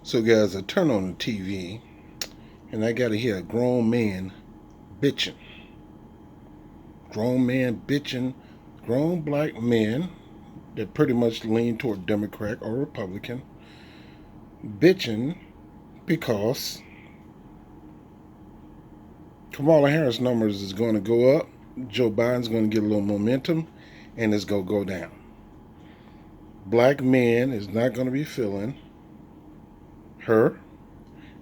So, guys, I turn on the TV and I got to hear a grown man bitching. Grown man bitching. Grown black men that pretty much lean toward Democrat or Republican bitching because Kamala Harris numbers is going to go up. Joe Biden's going to get a little momentum and it's going to go down. Black men is not going to be feeling her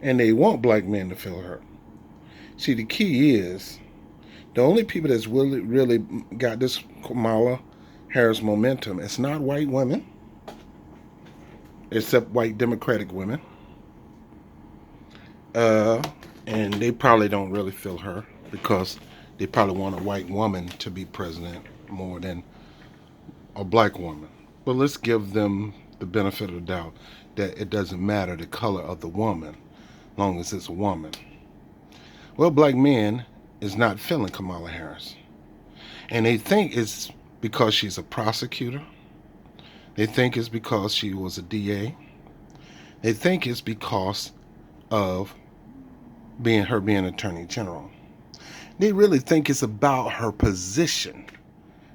and they want black men to feel her. See, the key is the only people that's really got this Kamala Harris momentum, it's not white women, except white Democratic women. Uh, and they probably don't really feel her because they probably want a white woman to be president more than a black woman. But let's give them the benefit of the doubt that it doesn't matter the color of the woman, as long as it's a woman. Well, black men is not feeling Kamala Harris. And they think it's because she's a prosecutor. They think it's because she was a DA. They think it's because of being attorney general. They really think it's about her position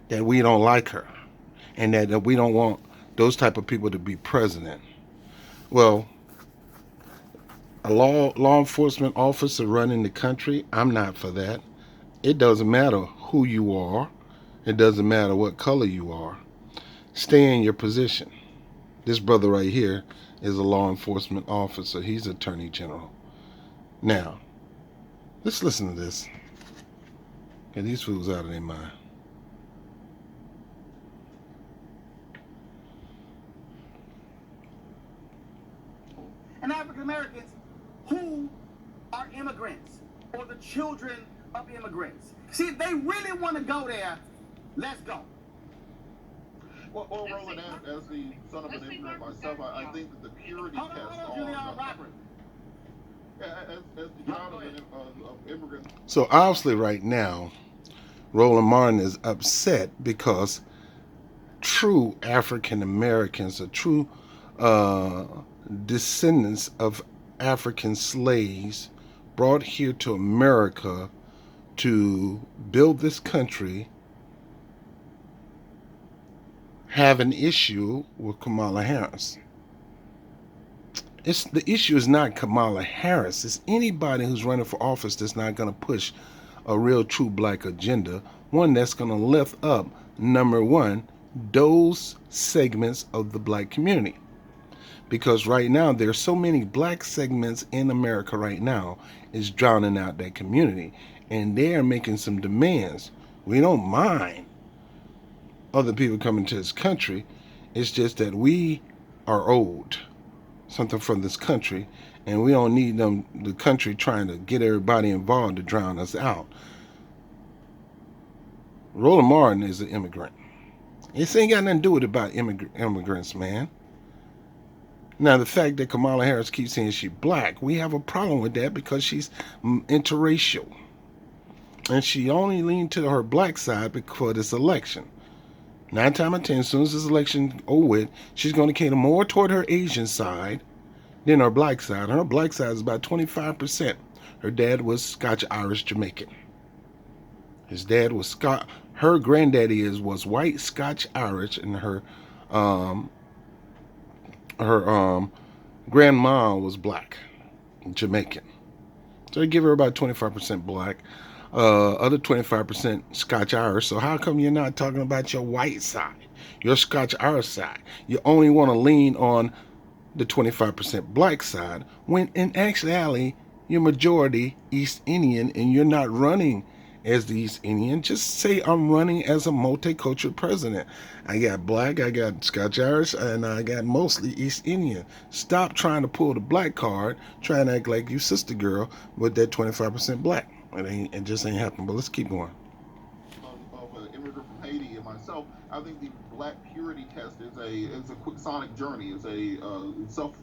that we don't like her and that we don't want those type of people to be president. Well, a law enforcement officer running the country, I'm not for that. It doesn't matter who you are. It doesn't matter what color you are. Stay in your position. This brother right here is a law enforcement officer. He's attorney general. Now, let's listen to this. Get these fools out of their mind. And African Americans who are immigrants or the children of immigrants. See, if they really want to go there, let's go. Well, Roland, as the son of an immigrant myself, I think that the purity test as the child of immigrants. So obviously right now, Roland Martin is upset because true African Americans, the true descendants of African slaves brought here to America to build this country, have an issue with Kamala Harris. The issue is not Kamala Harris. It's anybody who's running for office that's not going to push a real true black agenda, one that's going to lift up, number one, those segments of the black community. Because right now there's so many black segments in America right now is drowning out that community, and they are making some demands. We don't mind other people coming to this country. It's just that we are owed something from this country, and we don't need the country trying to get everybody involved to drown us out. Roland Martin is an immigrant. This ain't got nothing to do with about immigrants, man. Now, the fact that Kamala Harris keeps saying she's black, we have a problem with that because she's interracial. And she only leaned to her black side for this election. 9 times out of 10, as soon as this election over with, she's going to cater more toward her Asian side than her black side. Her black side is about 25%. Her dad was Scotch Irish Jamaican. His dad was her granddaddy was white Scotch Irish, and her grandma was black Jamaican. So they give her about 25% black, other 25% Scotch Irish. So how come you're not talking about your white side, your Scotch Irish side? You only want to lean on the 25% black side, when in actuality you're majority East Indian and you're not running as the East Indian. Just say I'm running as a multicultural president. I got black, I got Scotch Irish, and I got mostly East Indian. Stop trying to pull the black card, trying to act like you sister girl with that 25% black. It just ain't happening. But let's keep going. Of an immigrant from Haiti and myself, I think the black purity test is a quick sonic journey, is a self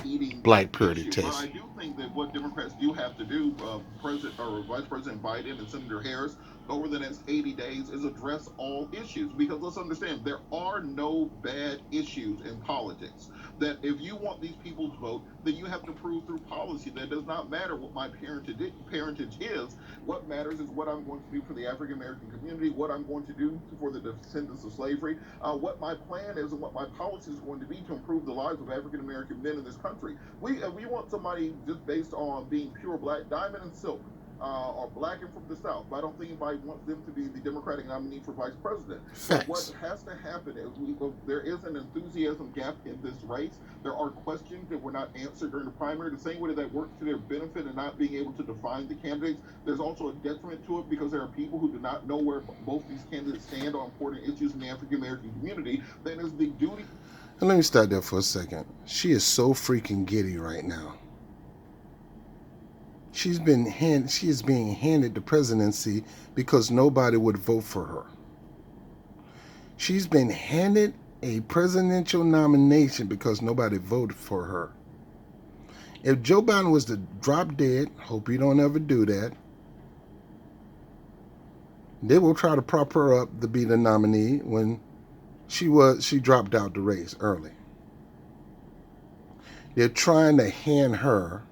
eating Black purity issue. But test. I do think that what Democrats do have to do, President or Vice President Biden and Senator Harris, over the next 80 days, is address all issues. Because let's understand, there are no bad issues in politics. That if you want these people's vote, then you have to prove through policy that it does not matter what my parentage is. What matters is what I'm going to do for the African American community, what I'm going to do for the descendants of slavery, what my plan is, and what my policies are going to be to improve the lives of African American men in this country. We want somebody just based on being pure black, diamond and silk. Or black and from the South. But I don't think anybody wants them to be the Democratic nominee for vice president. But what Facts. has to happen is there is an enthusiasm gap in this race. There are questions that were not answered during the primary. The same way that works to their benefit and not being able to define the candidates, there's also a detriment to it because there are people who do not know where both these candidates stand on important issues in the African American community. Then is the duty. And let me start there for a second. She is so freaking giddy right now. She is being handed the presidency because nobody would vote for her. She's been handed a presidential nomination because nobody voted for her. If Joe Biden was to drop dead, hope you don't ever do that, they will try to prop her up to be the nominee when she dropped out the race early. They're trying to hand her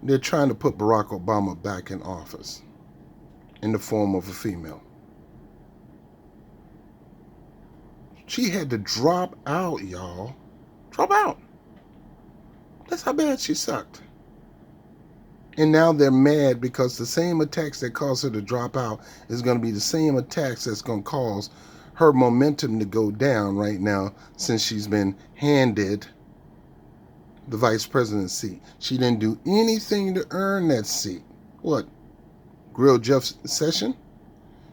they're trying to put Barack Obama back in office in the form of a female. She had to drop out, y'all. Drop out. That's how bad she sucked. And now they're mad because the same attacks that caused her to drop out is going to be the same attacks that's going to cause her momentum to go down right now since she's been handed the vice president seat. She didn't do anything to earn that seat. What? Grill Jeff Sessions?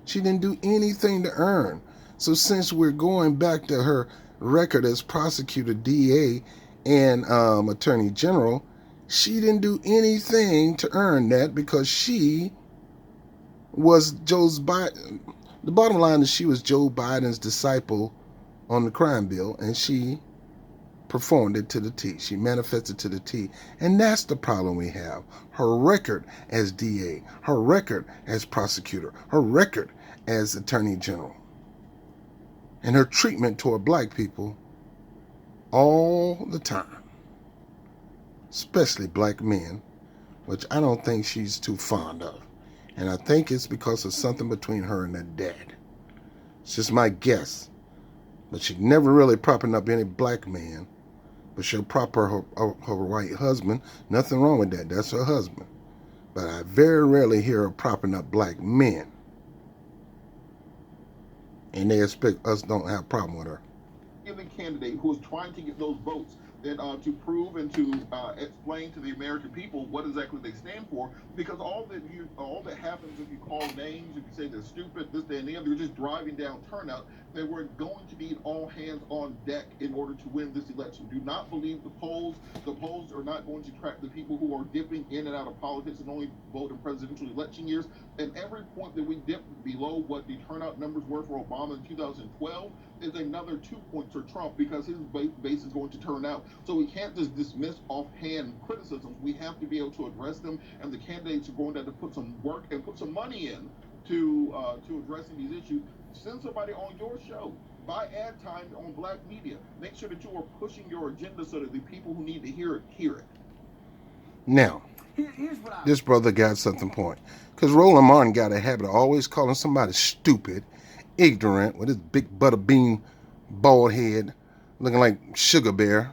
She didn't do anything to earn. So since we're going back to her record as prosecutor, DA, and attorney general, she didn't do anything to earn that because she was Joe's Biden. The bottom line is she was Joe Biden's disciple on the crime bill, and she performed it to the T. She manifested to the T. And that's the problem we have. Her record as DA, her record as prosecutor, her record as attorney general, and her treatment toward black people all the time, especially black men, which I don't think she's too fond of. And I think it's because of something between her and her dad. It's just my guess. But she's never really propping up any black man. But she'll prop her white husband. Nothing wrong with that. That's her husband. But I very rarely hear her propping up black men. And they expect us don't have a problem with her. Given candidate who is trying to get those votes that to prove and to explain to the American people what exactly they stand for. Because all that happens if you call names, if you say they're stupid, this, that, and the other, you're just driving down turnout. That we're going to need all hands on deck in order to win this election. Do not believe the polls. The polls are not going to track the people who are dipping in and out of politics and only vote in presidential election years. And every point that we dip below what the turnout numbers were for Obama in 2012 is another 2 points for Trump because his base is going to turn out. So we can't just dismiss offhand criticisms. We have to be able to address them, and the candidates are going to have to put some work and put some money in to addressing these issues. Send somebody on your show. Buy ad time on black media. Make sure that you are pushing your agenda so that the people who need to hear it hear it. Now, this brother got something point. Because Roland Martin got a habit of always calling somebody stupid, ignorant, with his big butterbean bald head, looking like Sugar Bear.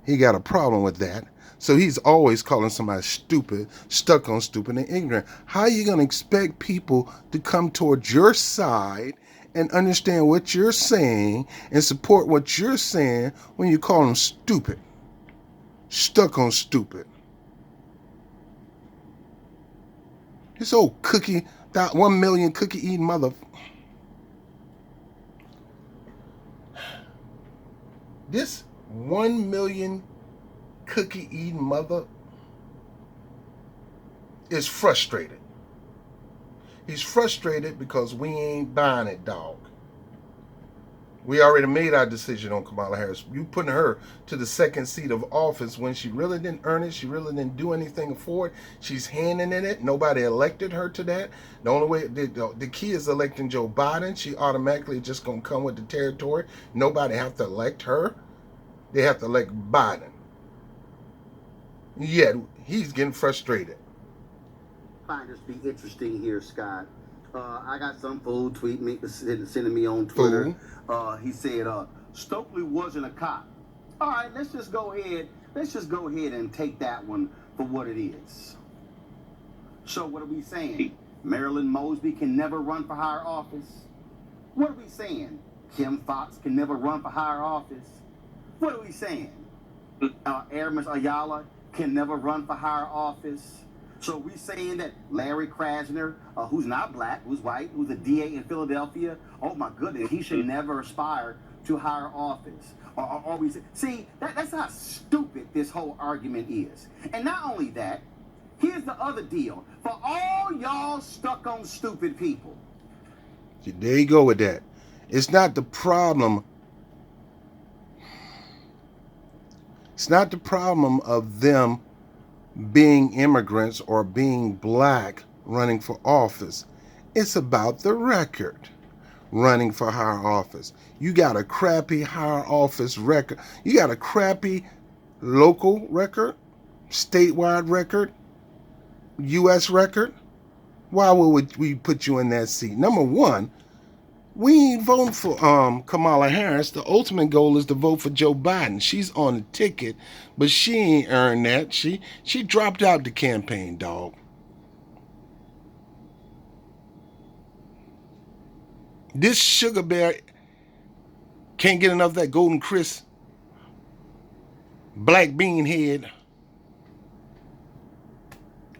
He got a problem with that. So he's always calling somebody stupid, stuck on stupid and ignorant. How are you going to expect people to come towards your side and understand what you're saying and support what you're saying when you call them stupid, stuck on stupid? This old cookie, that 1 million cookie eating mother. This 1 million cookie eating mother is frustrated. He's frustrated because we ain't buying it, dog. We already made our decision on Kamala Harris. You putting her to the second seat of office when she really didn't earn it. She really didn't do anything for it. She's handing in it. Nobody elected her to that. The only way the key is electing Joe Biden. She automatically just gonna come with the territory. Nobody have to elect her. They have to elect Biden. Yet he's getting frustrated. Find this be interesting here, Scott. I got some fool tweet me, sending me on Twitter. He said Stokely wasn't a cop. All right, let's just go ahead. Let's just go ahead and take that one for what it is. So what are we saying? Marilyn Mosby can never run for higher office. What are we saying? Kim Fox can never run for higher office. What are we saying? Aramis Ayala can never run for higher office. So we saying that Larry Krasner, who's not black, who's white, who's a DA in Philadelphia, oh my goodness, he should never aspire to higher office. Or we see that's how stupid this whole argument is. And not only that, here's the other deal. For all y'all stuck on stupid people. There you go with that. It's not the problem. It's not the problem of them being immigrants or being black running for office. It's about the record running for higher office. You got a crappy higher office record. You got a crappy local record, statewide record, U.S. record. Why would we put you in that seat? Number one, we ain't voting for Kamala Harris. The ultimate goal is to vote for Joe Biden. She's on the ticket, but she ain't earned that. She dropped out the campaign, dog. This sugar bear can't get enough of that golden crisp black bean head.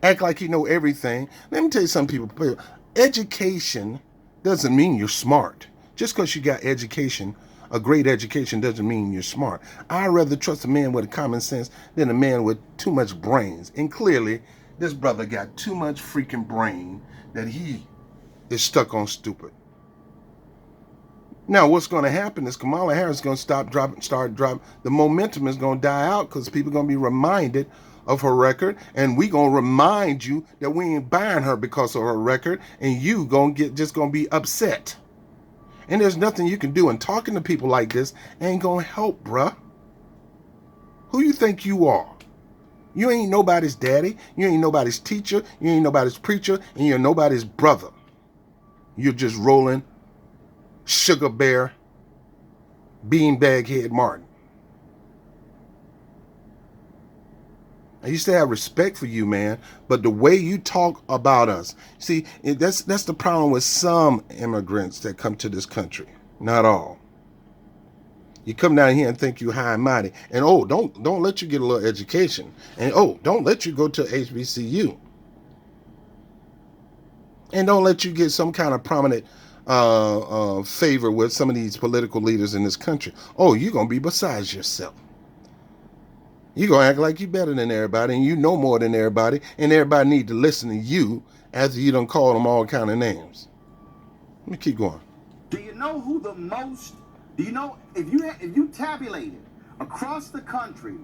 Act like you know everything. Let me tell you something, people. Education doesn't mean you're smart. Just because you got education, a great education, doesn't mean you're smart. I'd rather trust a man with a common sense than a man with too much brains. And clearly, this brother got too much freaking brain that he is stuck on stupid. Now, what's going to happen is Kamala Harris is going to start dropping. The momentum is going to die out because people are going to be reminded of her record, and we going to remind you that we ain't buying her because of her record, and you going to be upset. And there's nothing you can do, and talking to people like this ain't going to help, bruh. Who you think you are? You ain't nobody's daddy, you ain't nobody's teacher, you ain't nobody's preacher, and you're nobody's brother. You're just rolling sugar bear, beanbag head Martin. I used to have respect for you, man, but the way you talk about us, see, that's the problem with some immigrants that come to this country. Not all. You come down here and think you high and mighty, and don't let you get a little education, and don't let you go to HBCU, and don't let you get some kind of prominent favor with some of these political leaders in this country. You're gonna be besides yourself. You're going to act like you're better than everybody, and you know more than everybody, and everybody need to listen to you after you done call them all kind of names. Let me keep going. Do you know who the most, do you know, if you tabulated across the country,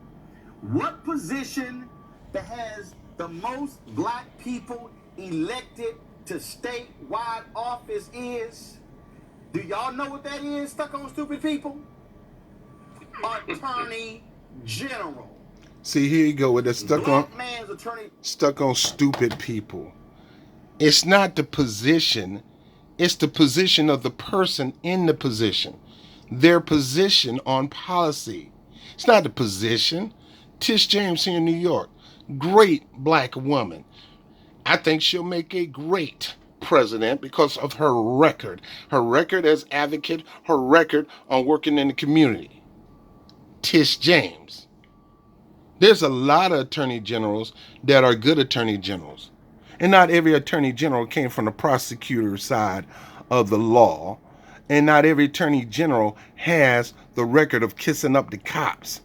what position that has the most black people elected to statewide office is? Do y'all know what that is, stuck on stupid people? Attorney General. See, here you go with the stuck on stupid people. It's not the position, it's the position of the person in the position. Their position on policy. It's not the position. Tish James here in New York, great black woman. I think she'll make a great president because of her record. Her record as advocate, her record on working in the community. Tish James. There's a lot of attorney generals that are good attorney generals. And not every attorney general came from the prosecutor side of the law. And not every attorney general has the record of kissing up the cops,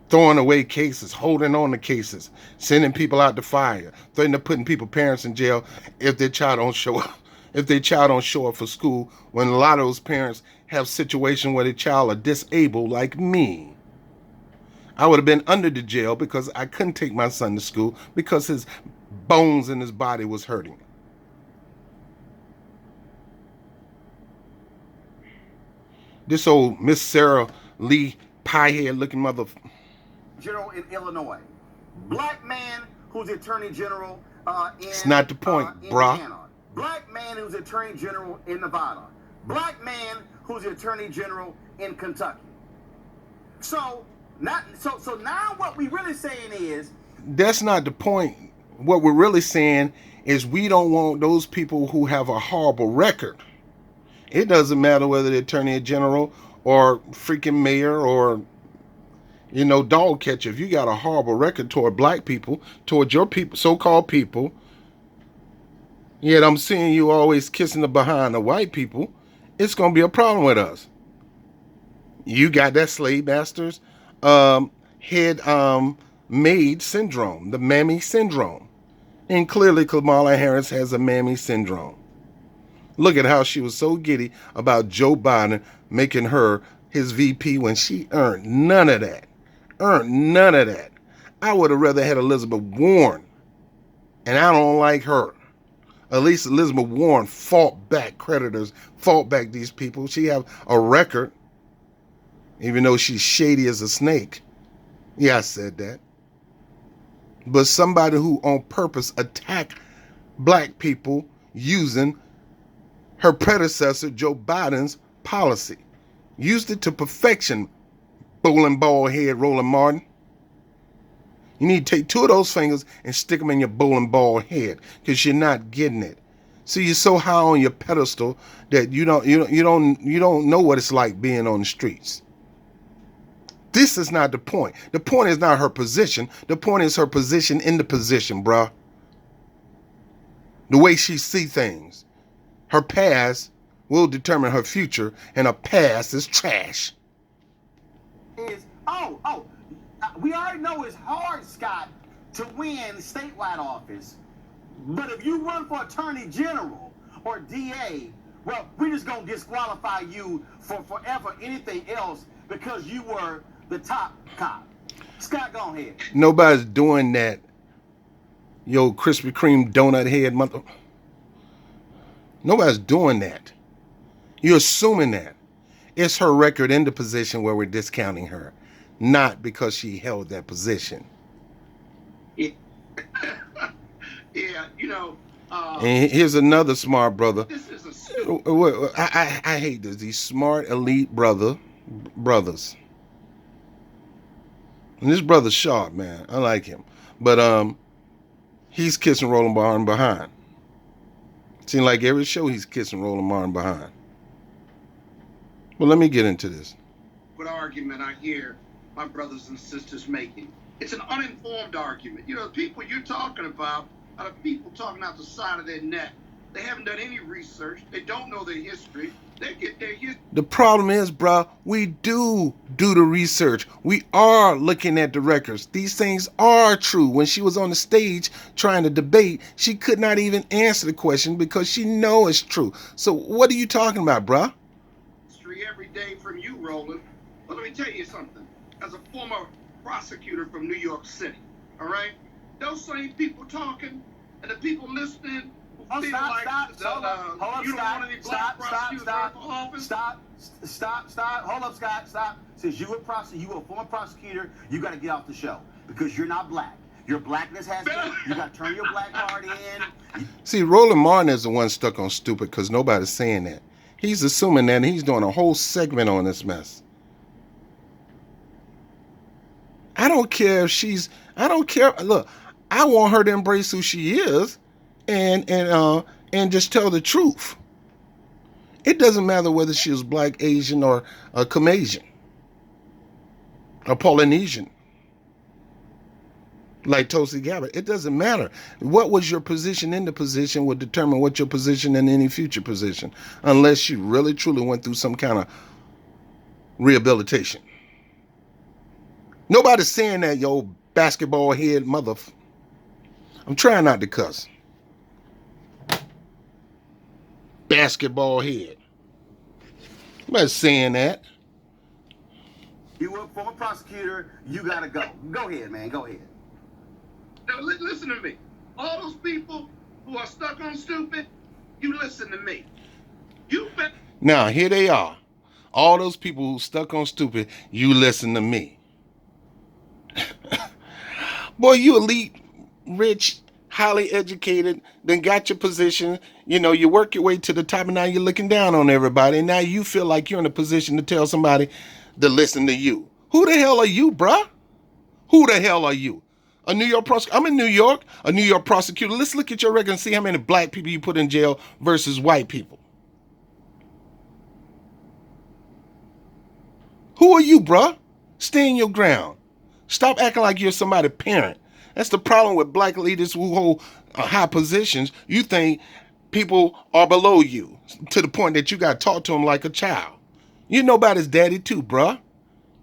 throwing away cases, holding on to cases, sending people out to fire, threatening to putting people's parents in jail if their child don't show up. if their child don't show up for school, when a lot of those parents have situations where their child are disabled like me. I would have been under the jail because I couldn't take my son to school because his bones in his body was hurting. This old Miss Sarah Lee pie-head looking mother. General in Illinois. Black man who's the attorney general in It's not the point, bruh. Indiana. Black man who's attorney general in Nevada. Black man who's the attorney general in Kentucky. So now what we really saying is that's not the point. What we're really saying is we don't want those people who have a horrible record. It doesn't matter whether they're attorney general or freaking mayor or, dog catcher. If you got a horrible record toward black people, toward your people, so-called people, yet I'm seeing you always kissing the behind of white people, it's going to be a problem with us. You got that slave masters head maid syndrome, the mammy syndrome. And clearly Kamala Harris has a mammy syndrome. Look at how she was so giddy about Joe Biden making her his VP when she earned none of that. I would have rather had Elizabeth Warren, and I don't like her. At least Elizabeth Warren fought back creditors, fought back these people. She have a record, even though she's shady as a snake. Yeah, I said that. But somebody who on purpose attacked black people using her predecessor, Joe Biden's policy. Used it to perfection, bowling ball head Roland Martin. You need to take two of those fingers and stick them in your bowling ball head because you're not getting it. See, you're so high on your pedestal that you don't know what it's like being on the streets. This is not the point. The point is not her position. The point is her position in the position, bruh. The way she sees things. Her past will determine her future, and her past is trash. We already know it's hard, Scott, to win statewide office. But if you run for attorney general or DA, well, we're just going to disqualify you for forever anything else because you were the top cop. Scott, go ahead. Nobody's doing that. Yo, Krispy Kreme donut head mother. Nobody's doing that. You're assuming that. It's her record in the position where we're discounting her, not because she held that position. Yeah, and here's another smart brother. This is I hate this. These smart elite brothers. And this brother's sharp, man. I like him. But he's kissing Roland Martin behind. Seems like every show he's kissing Roland Martin behind. Well, let me get into this. What argument I hear my brothers and sisters making. It's an uninformed argument. The people you're talking about are the people talking out the side of their neck. They haven't done any research. They don't know their history. They get their history. The problem is, bruh, we do the research. We are looking at the records. These things are true. When she was on the stage trying to debate, she could not even answer the question because she know it's true. So what are you talking about, bruh? History every day from you, Roland. Well, let me tell you something. As a former prosecutor from New York City, all right? Those same people talking and the people listening who feel like you don't want any black prosecutors for office. Stop. Hold up, Scott. Stop. Since you were a former prosecutor, you got to get off the show because you're not black. Your blackness has to. You got to turn your black card in. See, Roland Martin is the one stuck on stupid because nobody's saying that. He's assuming that and he's doing a whole segment on this mess. I don't care if she's. I don't care. Look, I want her to embrace who she is, and just tell the truth. It doesn't matter whether she was black, Asian, or Comasian, or Polynesian, like Tulsi Gabbard. It doesn't matter. What was your position in the position would determine what your position in any future position, unless you really truly went through some kind of rehabilitation. Nobody's saying that, yo, basketball head mother. I'm trying not to cuss. basketball head. I'm not saying that. You a former prosecutor, you gotta go. Go ahead, man. Go ahead. Now, listen to me. All those people who are stuck on stupid, you listen to me. Now, here they are. All those people who stuck on stupid, you listen to me. Boy, you elite, rich, highly educated, then got your position. You work your way to the top, and now you're looking down on everybody. And now you feel like you're in a position to tell somebody to listen to you. Who the hell are you, bruh? Who the hell are you? A New York prosecutor? I'm in New York, a New York prosecutor. Let's look at your record and see how many black people you put in jail versus white people. Who are you, bruh? Stand your ground. Stop acting like you're somebody's parent. That's the problem with black leaders who hold high positions. You think people are below you to the point that you got to talk to them like a child. You're nobody's daddy too, bruh.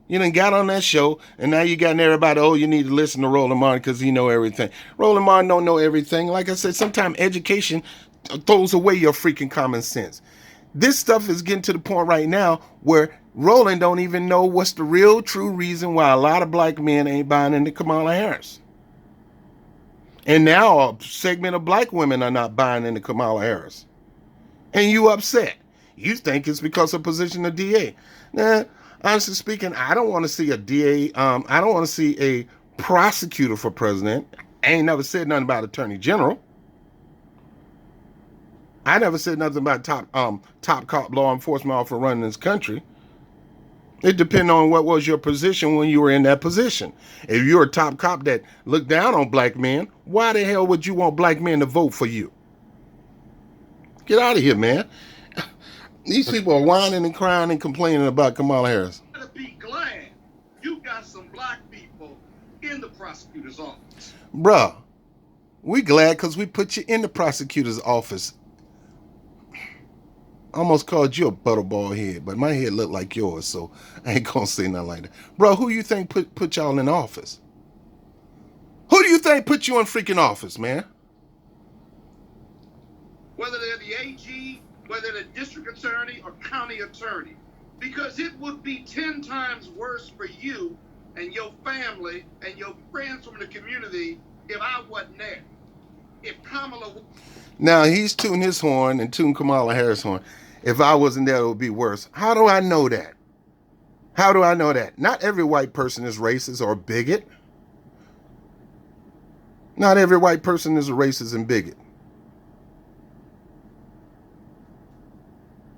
You done got on that show, and now you got everybody, oh, you need to listen to Roland Martin because he know everything. Roland Martin don't know everything. Like I said, sometimes education throws away your freaking common sense. This stuff is getting to the point right now where Roland don't even know what's the real true reason why a lot of black men ain't buying into Kamala Harris. And now a segment of black women are not buying into Kamala Harris. And you upset. You think it's because of position of DA. Nah, honestly speaking, I don't want to see a DA. I don't want to see a prosecutor for president. I ain't never said nothing about attorney general. I never said nothing about top cop law enforcement officer running this country. It depends on what was your position when you were in that position. If you're a top cop that looked down on black men, why the hell would you want black men to vote for you? Get out of here, man. These people are whining and crying and complaining about Kamala Harris. You better be glad you got some black people in the prosecutor's office. Bruh, we glad because we put you in the prosecutor's office. Almost called you a butterball head, but my head looked like yours, so I ain't gonna say nothing like that. Bro, who you think put y'all in office? Who do you think put you in freaking office, man? Whether they're the AG, whether they're the district attorney or county attorney. Because it would be 10 times worse for you and your family and your friends from the community if I wasn't there. If Kamala... Now, he's tooting his horn and tooting Kamala Harris' horn. If I wasn't there, it would be worse. How do I know that? How do I know that? Not every white person is racist or bigot. Not every white person is a racist and bigot.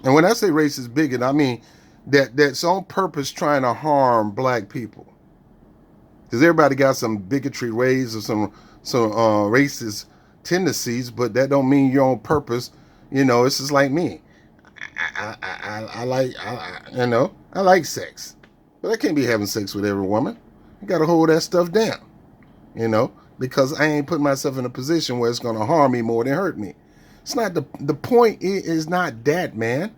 And when I say racist bigot, I mean that's on purpose trying to harm black people. Because everybody got some bigotry ways or some racist tendencies, but that don't mean you're on purpose. It's just like me. I like sex, but I can't be having sex with every woman. I gotta hold that stuff down, because I ain't putting myself in a position where it's gonna harm me more than hurt me. It's not the point is not that, man.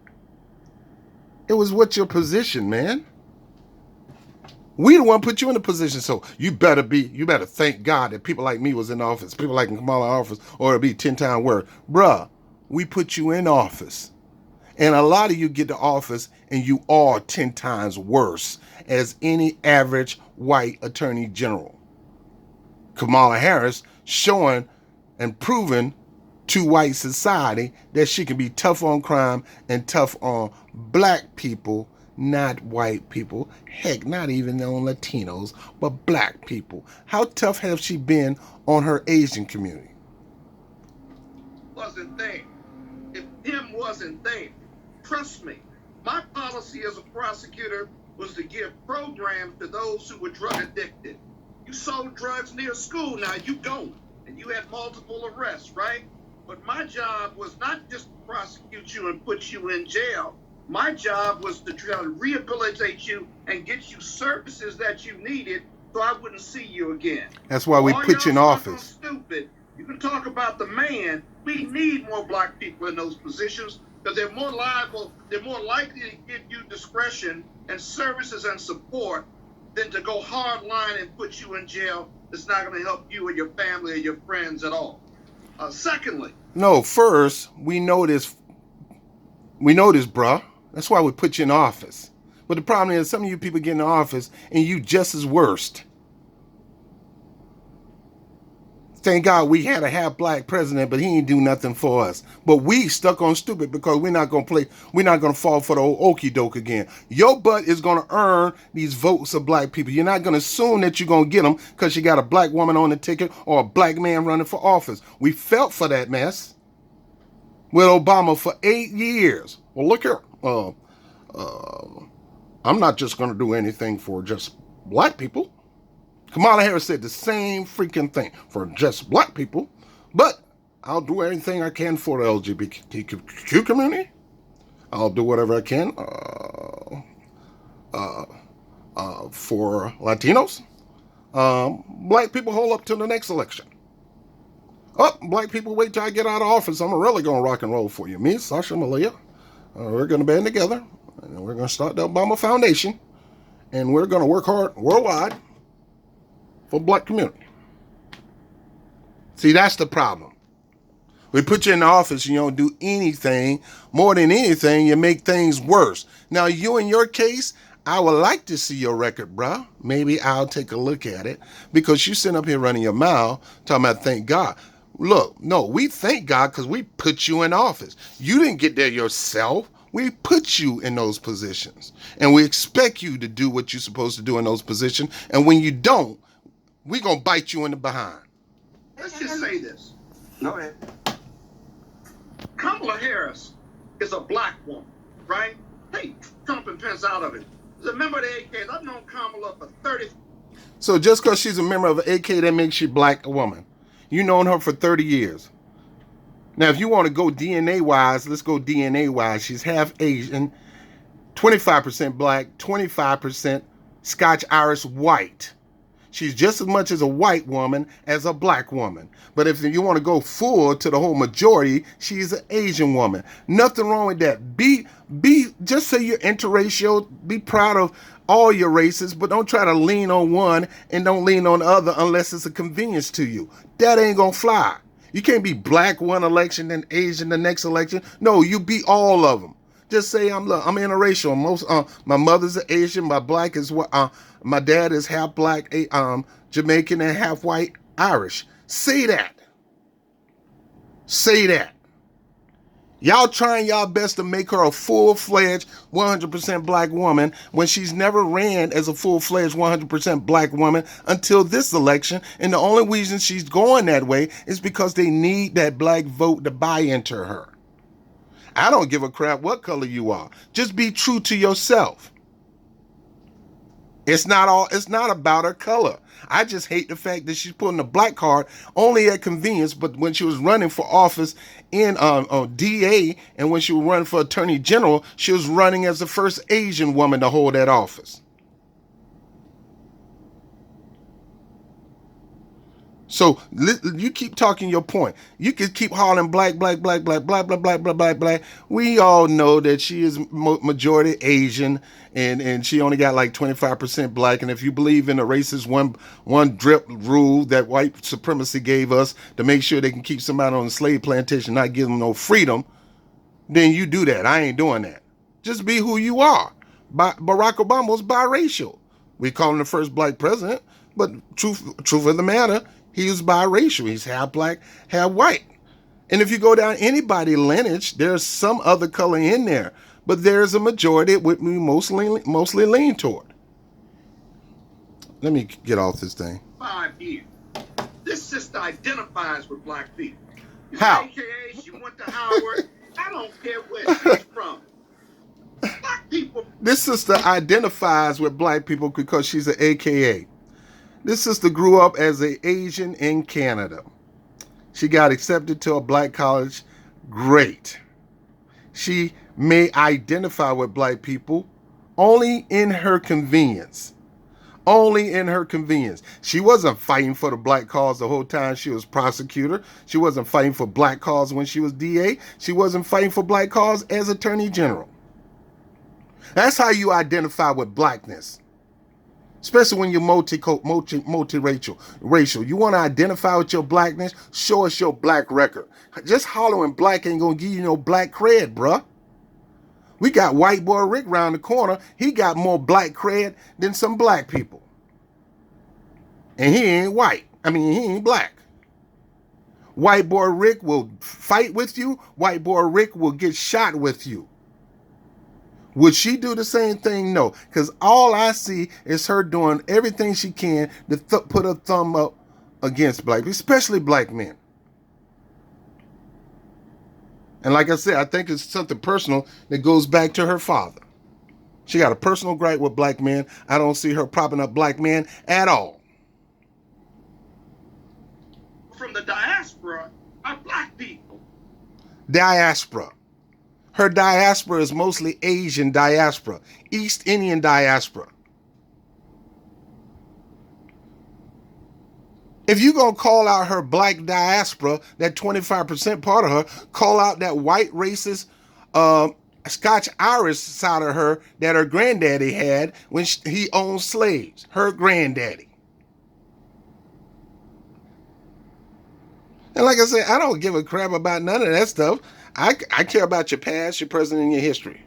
It was what's your position, man. We the one put you in a position, so you better thank God that people like me was in office, people like Kamala in office, or it'll be 10 times worse. Bruh, we put you in office. And a lot of you get to office and you are 10 times worse as any average white attorney general. Kamala Harris showing and proving to white society that she can be tough on crime and tough on black people, not white people. Heck, not even on Latinos, but black people. How tough has she been on her Asian community? Wasn't there. If him wasn't there, trust me, my policy as a prosecutor was to give programs to those who were drug addicted. You sold drugs near school, now you don't. And you had multiple arrests, right? But my job was not just to prosecute you and put you in jail. My job was to try to rehabilitate you and get you services that you needed so I wouldn't see you again. That's why we put you in office. Stupid. You can talk about the man. We need more black people in those positions because they're more liable, they're more likely to give you discretion and services and support than to go hard line and put you in jail. It's not going to help you or your family or your friends at all. Secondly. No, first, we know this We know this, bruh. That's why we put you in office. But the problem is some of you people get in office and you just as worst. Thank God we had a half black president, but he ain't do nothing for us. But we stuck on stupid because we're not gonna fall for the old okie doke again. Your butt is gonna earn these votes of black people. You're not gonna assume that you're gonna get them because you got a black woman on the ticket or a black man running for office. We felt for that mess with Obama for 8 years. Well, look here. I'm not just gonna do anything for just black people. Kamala Harris said the same freaking thing for just black people, but I'll do everything I can for the LGBTQ community. I'll do whatever I can for Latinos. Black people hold up to the next election. Oh, black people, wait till I get out of office. I'm really going to rock and roll for you. Me, Sasha, Malia, we're going to band together, and we're going to start the Obama Foundation, and we're going to work hard worldwide for the black community. See, that's the problem. We put you in the office and you don't do anything. More than anything, you make things worse. Now, you in your case, I would like to see your record, bruh. Maybe I'll take a look at it because you sitting up here running your mouth talking about thank God. Look, no, we thank God because we put you in office. You didn't get there yourself. We put you in those positions. And we expect you to do what you're supposed to do in those positions. And when you don't, we're going to bite you in the behind. Let's just say this. Go ahead. Kamala Harris is a black woman, right? Hey, Trump and Pence out of it. As a member of the AKs, I've known Kamala for 30. So just because she's a member of an AK, that makes she black woman. You've known her for 30 years. Now, if you want to go DNA-wise, let's go DNA-wise. She's half Asian, 25% black, 25% Scotch-Irish white. She's just as much as a white woman as a black woman. But if you want to go full to the whole majority, she's an Asian woman. Nothing wrong with that. Just say you're interracial. Be proud of all your races, but don't try to lean on one and don't lean on the other unless it's a convenience to you. That ain't gonna fly. You can't be black one election and Asian the next election. No, you be all of them. Just say I'm interracial. My mother's Asian. My black is my dad is half black, Jamaican, and half white Irish. Say that. Say that. Y'all trying y'all best to make her a full-fledged 100% black woman when she's never ran as a full-fledged 100% black woman until this election. And the only reason she's going that way is because they need that black vote to buy into her. I don't give a crap what color you are. Just be true to yourself. It's not about her color. I just hate the fact that she's putting the black card only at convenience, but when she was running for office in DA and when she was running for Attorney General, she was running as the first Asian woman to hold that office. So you keep talking your point. You can keep hollering black, black, black, black, black, black, black, black, black, black. We all know that she is majority Asian, and she only got like 25% black. And if you believe in the racist one drip rule that white supremacy gave us to make sure they can keep somebody on the slave plantation, not give them no freedom, then you do that. I ain't doing that. Just be who you are. Barack Obama was biracial. We call him the first black president, but truth of the matter, he was biracial. He's half black, half white. And if you go down anybody's lineage, there's some other color in there. But there's a majority that we mostly lean toward. Let me get off this thing. 5 years. This sister identifies with black people. How? AKA, she went to Howard. I don't care where she's from. Black people. This sister identifies with black people because she's an AKA. This sister grew up as an Asian in Canada. She got accepted to a black college. Great. She may identify with black people only in her convenience. Only in her convenience. She wasn't fighting for the black cause the whole time she was prosecutor. She wasn't fighting for black cause when she was DA. She wasn't fighting for black cause as Attorney General. That's how you identify with blackness. Especially when you're multiracial. You want to identify with your blackness? Show us your black record. Just hollering black ain't going to give you no black cred, bruh. We got white boy Rick round the corner. He got more black cred than some black people. And he ain't white. I mean, he ain't black. White boy Rick will fight with you. White boy Rick will get shot with you. Would she do the same thing? No. Because all I see is her doing everything she can to put a thumb up against black people, especially black men. And like I said, I think it's something personal that goes back to her father. She got a personal gripe with black men. I don't see her propping up black men at all. From the diaspora are black people. Diaspora. Her diaspora is mostly Asian diaspora, East Indian diaspora. If you're going to call out her black diaspora, that 25% part of her, call out that white racist Scotch-Irish side of her that her granddaddy had when he owned slaves. Her granddaddy. And like I said, I don't give a crap about none of that stuff. I care about your past, your present, and your history.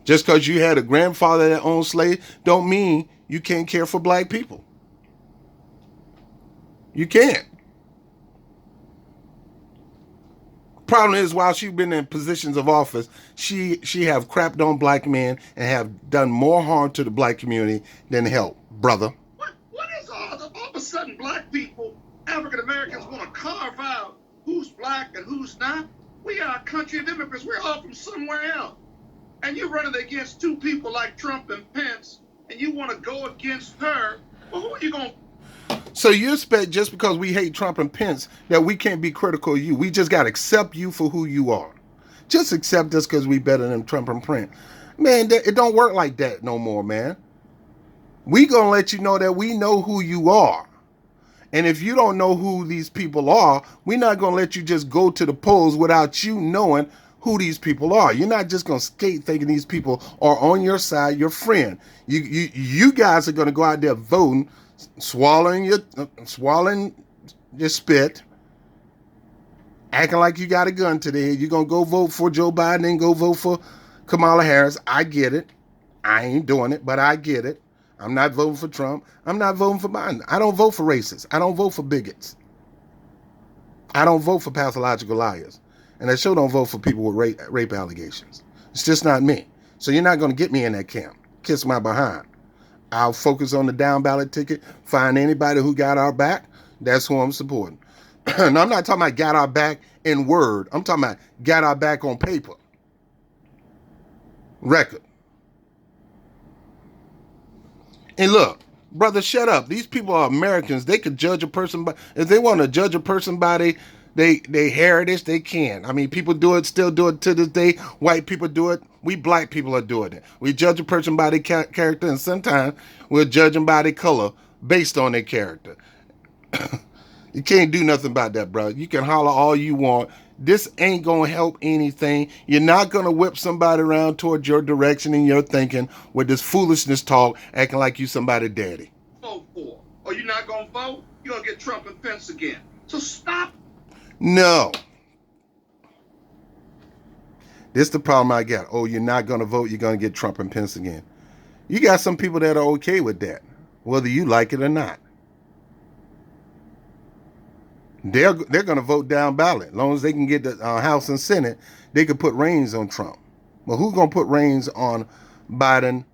Just because you had a grandfather that owned slaves don't mean you can't care for black people. You can't. Problem is, while she's been in positions of office, she have crapped on black men and have done more harm to the black community than help, brother. What is all of a sudden black people, African Americans, want to carve out who's black and who's not? We are a country of immigrants. We're all from somewhere else. And you're running against two people like Trump and Pence, and you want to go against her. Well, who are you going to? So you expect just because we hate Trump and Pence that we can't be critical of you. We just got to accept you for who you are. Just accept us because we better than Trump and Pence. Man, it don't work like that no more, man. We going to let you know that we know who you are. And if you don't know who these people are, we're not going to let you just go to the polls without you knowing who these people are. You're not just going to skate thinking these people are on your side, your friend. You guys are going to go out there voting, swallowing your spit, acting like you got a gun to the head. You're going to go vote for Joe Biden and go vote for Kamala Harris. I get it. I ain't doing it, but I get it. I'm not voting for Trump. I'm not voting for Biden. I don't vote for racists. I don't vote for bigots. I don't vote for pathological liars. And I sure don't vote for people with rape allegations. It's just not me. So you're not going to get me in that camp. Kiss my behind. I'll focus on the down ballot ticket, find anybody who got our back. That's who I'm supporting. And I'm not talking about got our back in word. I'm talking about got our back on paper. Record. And look, brother, shut up. These people are Americans. They could judge a person by, if they want to judge a person by they heritage, they can. I mean, people do it, still do it to this day. White people do it. We black people are doing it. We judge a person by their character, and sometimes we'll judge them by their color based on their character. You can't do nothing about that, bro. You can holler all you want. This ain't going to help anything. You're not going to whip somebody around towards your direction and your thinking with this foolishness talk, acting like you somebody daddy. Vote for. Or you're not going to vote, you're going to get Trump and Pence again. So stop. No. This is the problem I got. Oh, you're not going to vote, you're going to get Trump and Pence again. You got some people that are okay with that, whether you like it or not. They're going to vote down ballot. As long as they can get the House and Senate, they could put reins on Trump. Well, who's going to put reins on Biden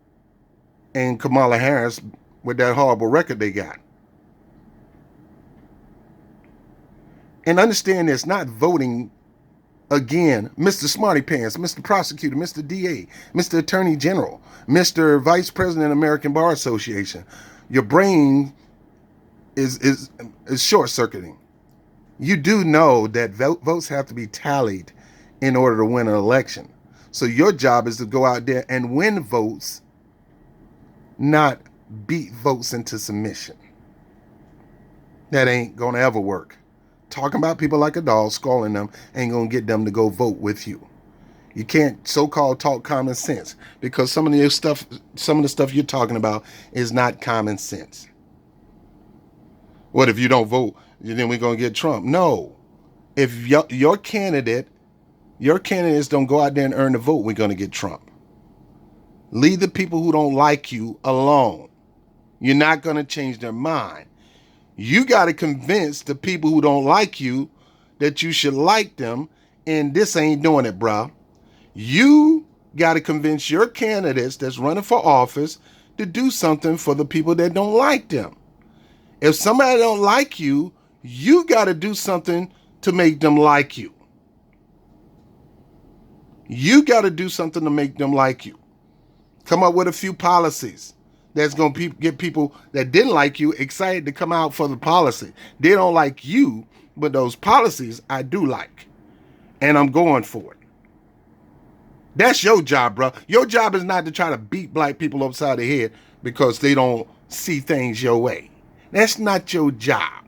and Kamala Harris with that horrible record they got? And understand this, not voting again, Mr. Smarty Pants, Mr. Prosecutor, Mr. DA, Mr. Attorney General, Mr. Vice President of American Bar Association. Your brain is short-circuiting. You do know that votes have to be tallied in order to win an election. So your job is to go out there and win votes, not beat votes into submission. That ain't going to ever work. Talking about people like a dog, scolding them, ain't going to get them to go vote with you. You can't so-called talk common sense because some of the stuff you're talking about is not common sense. What if you don't vote, then we're going to get Trump? No. If your candidate Your candidates don't go out there and earn the vote, we're going to get Trump. Leave the people who don't like you alone. You're not going to change their mind. You got to convince the people who don't like you that you should like them, and this ain't doing it, bro. You got to convince your candidates that's running for office to do something for the people that don't like them. If somebody don't like you, you got to do something to make them like you. You got to do something to make them like you. Come up with a few policies that's going to get people that didn't like you excited to come out for the policy. They don't like you, but those policies I do like. And I'm going for it. That's your job, bro. Your job is not to try to beat black people upside the head because they don't see things your way. That's not your job.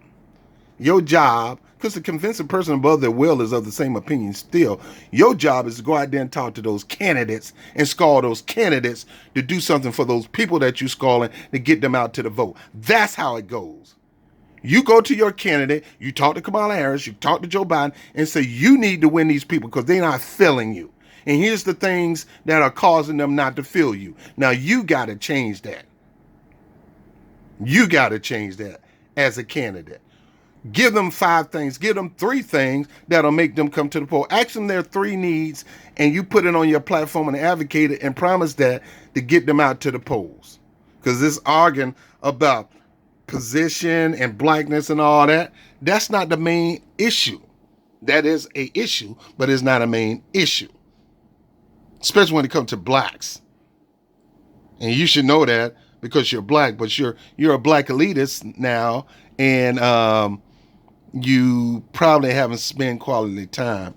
Your job, because to convince a person above their will is of the same opinion still, your job is to go out there and talk to those candidates and score those candidates to do something for those people that you scoring to get them out to the vote. That's how it goes. You go to your candidate, you talk to Kamala Harris, you talk to Joe Biden, and say you need to win these people because they're not feeling you. And here's the things that are causing them not to feel you. Now you got to change that. You got to change that as a candidate. Give them 5 things. Give them 3 things that'll make them come to the poll. Ask them their 3 needs, and you put it on your platform and advocate it and promise that to get them out to the polls. Because this arguing about position and blackness and all that, that's not the main issue. That is a issue, but it's not a main issue. Especially when it comes to blacks. And you should know that because you're black, but you're a black elitist now, and you probably haven't spent quality time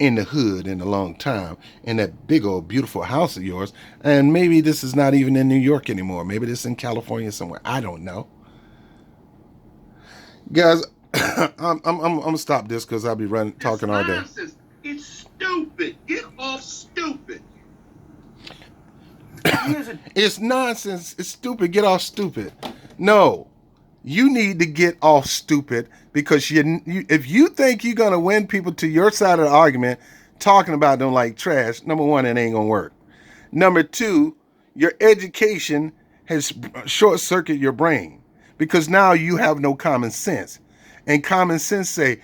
in the hood in a long time in that big old beautiful house of yours. And maybe this is not even in New York anymore. Maybe this is in California somewhere. I don't know. Guys, I'm gonna stop this because I'll be talking all day. It's stupid. Get off stupid. It's nonsense. It's stupid. Get off stupid. No, you need to get off stupid because if you think you're going to win people to your side of the argument talking about them like trash, number one, it ain't going to work. Number 2, your education has short-circuited your brain because now you have no common sense. And common sense say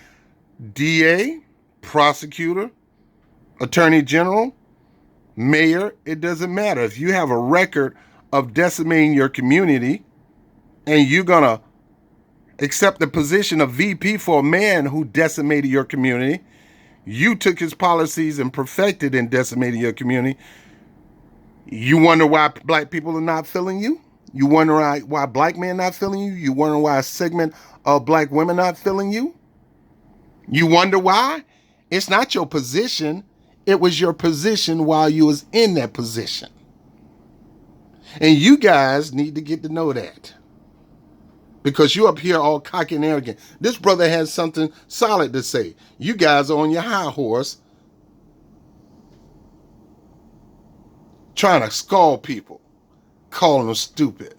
DA, prosecutor, attorney general, mayor, it doesn't matter. If you have a record of decimating your community and you're going to accept the position of VP for a man who decimated your community, you took his policies and perfected and decimated your community, you wonder why black people are not feeling you? You wonder why black men not feeling you? You wonder why a segment of black women not feeling you? You wonder why? It's not your position. It was your position while you was in that position. And you guys need to get to know that. Because you up here all cocky and arrogant. This brother has something solid to say. You guys are on your high horse trying to scold people, calling them stupid.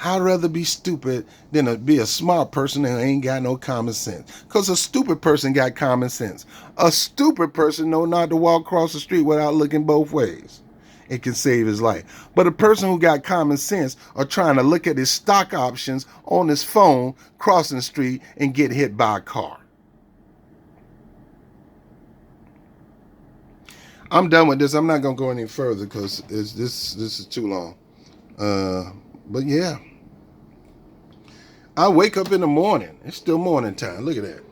I'd rather be stupid than to be a smart person who ain't got no common sense. Because a stupid person got common sense. A stupid person know not to walk across the street without looking both ways. It can save his life. But a person who got common sense are trying to look at his stock options on his phone, crossing the street, and get hit by a car. I'm done with this. I'm not going to go any further because this is too long. But yeah. I wake up in the morning. It's still morning time. Look at that.